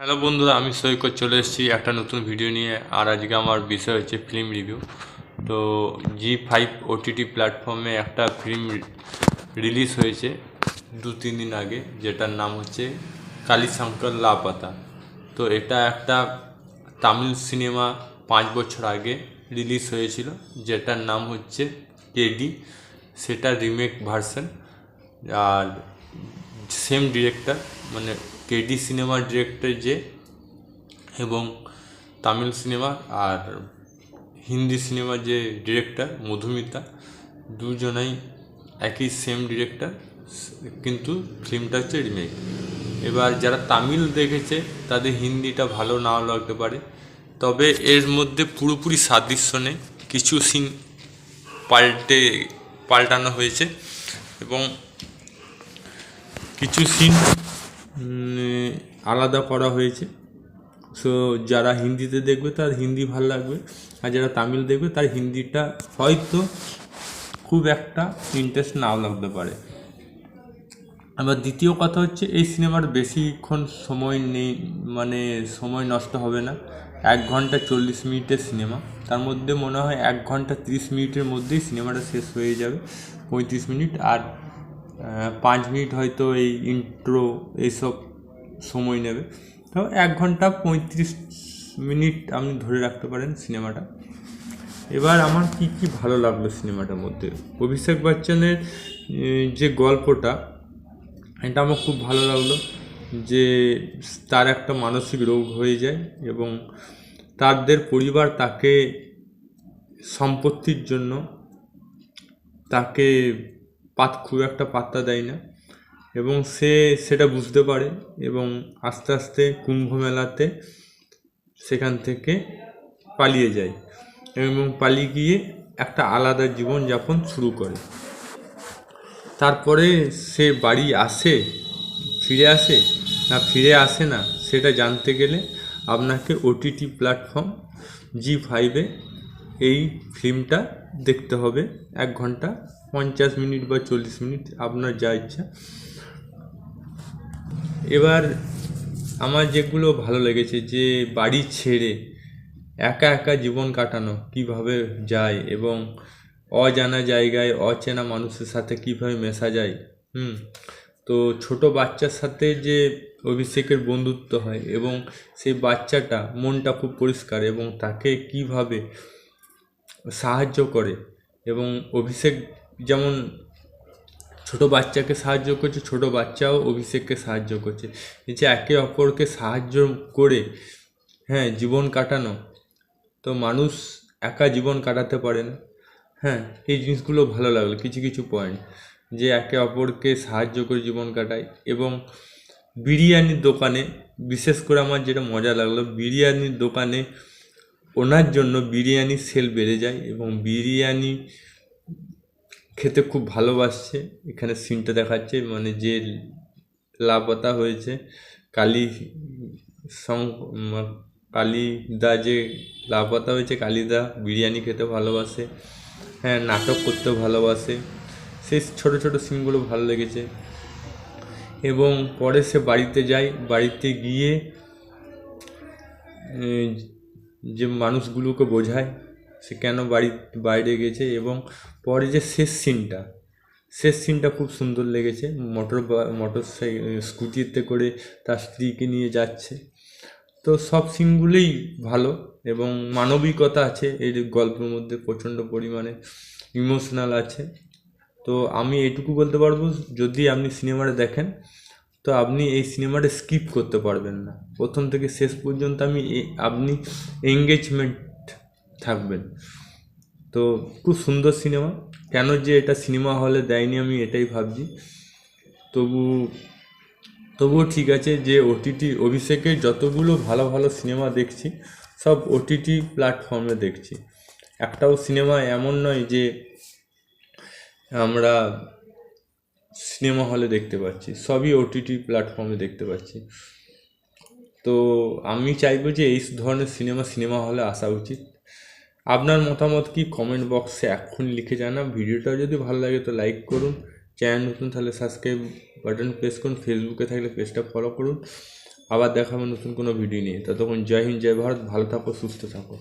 Hello বন্ধুরা, আমি সৈকত চলে এসেছি একটা নতুন ভিডিও নিয়ে। আর আজকে আমার বিষয় হচ্ছে ফিল্ম রিভিউ। তো জি5 ওটিটি প্ল্যাটফর্মে একটা ফিল্ম রিলিজ হয়েছে 2-3 দিন আগে, যেটার নাম হচ্ছে কালীশঙ্কর লাপাতা। তো এটা একটা তামিল সিনেমা 5 বছর আগে রিলিজ হয়েছিল, যেটার নাম হচ্ছে কেডি। সেটা রিমেক ভার্সন। আর সেম ডিরেক্টর, মানে কেডি সিনেমার ডিরেক্টর যে, এবং তামিল সিনেমা আর হিন্দি সিনেমার যে ডিরেক্টর মধুমিতা, দুজনাই একই সেম ডিরেক্টর, কিন্তু ফিল্মটা হচ্ছে রিমেক। এবার যারা তামিল দেখেছে তাদের হিন্দিটা ভালো নাও লাগতে পারে, তবে এর মধ্যে পুরোপুরি সাদৃশ্য নেই। কিছু সিন পাল্টানো হয়েছে এবং কিছু সিন আলাদা করা হয়েছে। সো যারা হিন্দিতে দেখবে তার হিন্দি ভালো লাগবে, আর যারা তামিল দেখবে তার হিন্দিটা হয়তো খুব একটা ইন্টারেস্ট নাও লাগতে পারে। আবার দ্বিতীয় কথা হচ্ছে, এই সিনেমার বেশিক্ষণ সময় নেই, মানে সময় নষ্ট হবে না। 1 ঘন্টা 40 মিনিটের সিনেমা, তার মধ্যে মনে হয় 1 ঘন্টা 30 মিনিটের মধ্যেই সিনেমাটা শেষ হয়ে যাবে। 35 মিনিট আর 5 মিনিট হয়তো এই ইন্ট্রো এইসব সময় নেবে। তো 1 ঘন্টা 35 মিনিট আপনি ধরে রাখতে পারেন সিনেমাটা। এবার আমার কি কি ভালো লাগলো সিনেমাটার মধ্যে, অভিষেক বচ্চনের যে গল্পটা, এটা আমার খুব ভালো লাগলো। যে তার একটা মানসিক রোগ হয়ে যায় এবং তাদের পরিবার তাকে সম্পত্তির জন্য তাকে খুব একটা পাত্তা দেয় না, এবং সে সেটা বুঝতে পারে এবং আস্তে আস্তে কুম্ভ মেলাতে সেখান থেকে পালিয়ে যায় এবং পালিয়ে গিয়ে একটা আলাদা জীবনযাপন শুরু করে। তারপরে সে বাড়ি ফিরে আসে না ফিরে আসে না, সেটা জানতে গেলে আপনাকে ওটিটি প্ল্যাটফর্ম জি5-এ এই ফিল্মটা দেখতে হবে। 1 ঘন্টা 50 মিনিট বা 40 মিনিট, আপনার যা ইচ্ছা। এবার আমার যেগুলো ভালো লেগেছে, যে বাড়ি ছেড়ে একা একা জীবন কাটানো কীভাবে যায় এবং অজানা জায়গায় অচেনা মানুষের সাথে কীভাবে মেশা যায়। তো ছোট বাচ্চার সাথে যে অভিষেকের বন্ধুত্ব হয় এবং সেই বাচ্চাটা মনটা খুব পরিষ্কার এবং তাকে কিভাবে সাহায্য করে, এবং অভিষেক যেমন ছোট বাচ্চাকে সাহায্য করছে, ছোট বাচ্চাও অভিষেককে সাহায্য করছে। এই যে একে অপরকে সাহায্য করে জীবন কাটানো, তো মানুষ একা জীবন কাটাতে পারে না। এই জিনিসগুলো ভালো লাগলো, কিছু কিছু পয়েন্ট, যে একে অপরকে সাহায্য করে জীবন কাটায়। এবং বিরিয়ানির দোকানে বিশেষ করে আমার যেটা মজা লাগলো, বিরিয়ানির দোকানে ওনার জন্য বিরিয়ানির সেল বেড়ে যায় এবং বিরিয়ানি খেতে খুব ভালোবাসছে। এখানে সিনটা দেখাচ্ছে, মানে যে লাপাতা হয়েছে কালী কালিদা, যে লাপাতা হয়েছে কালিদা বিরিয়ানি খেতে ভালোবাসে, নাটক করতে ভালোবাসে। সেই ছোটো ছোটো সিনগুলো ভালো লেগেছে। এবং পরে সে বাড়িতে যায়, বাড়িতে গিয়ে যে মানুষগুলোকে বোঝায় সে কেন বাইরে গেছে। এবং পরে যে শেষ সিনটা খুব সুন্দর লেগেছে। মোটর স্কুটিতে করে তার স্ত্রীকে নিয়ে যাচ্ছে। তো সব সিনগুলোই ভালো এবং মানবিকতা আছে এই গল্পের মধ্যে, প্রচণ্ড পরিমাণে ইমোশনাল আছে। তো আমি এটুকু বলতে পারবো, যদি আপনি সিনেমাটা দেখেন তো আপনি এই সিনেমাটা স্কিপ করতে পারবেন না। প্রথম থেকে শেষ পর্যন্ত আপনি এঙ্গেজমেন্ট থাকবেন। তো খুব সুন্দর সিনেমা। কেন যে এটা সিনেমা হলে দেয়নি আমি এটাই ভাবছি। তবুও ঠিক আছে, যে ওটিটি অভিষেকের যতগুলো ভালো ভালো সিনেমা দেখছি সব ওটিটি প্ল্যাটফর্মে দেখছি। একটাও সিনেমা এমন নয় যে আমরা সিনেমা হলে দেখতে পাচ্ছি, সবই ওটিটি প্ল্যাটফর্মে দেখতে পাচ্ছি। তো আমি চাইবো যে এই ধরনের সিনেমা হলে আসা উচিত। আপনার মতামত কি কমেন্ট বক্সে এক্ষুনি লিখে জানান। ভিডিওটা যদি ভালো লাগে তো লাইক করুন, চ্যানেল নতুন তাহলে সাবস্ক্রাইব বাটন প্রেস করুন, ফেসবুকে থাকলে পেজটা ফলো করুন। আবার দেখাবো নতুন কোনো ভিডিও নিয়ে। ততক্ষণ জয় হিন্দ, জয় ভারত, ভালো থাকো, সুস্থ থাকো।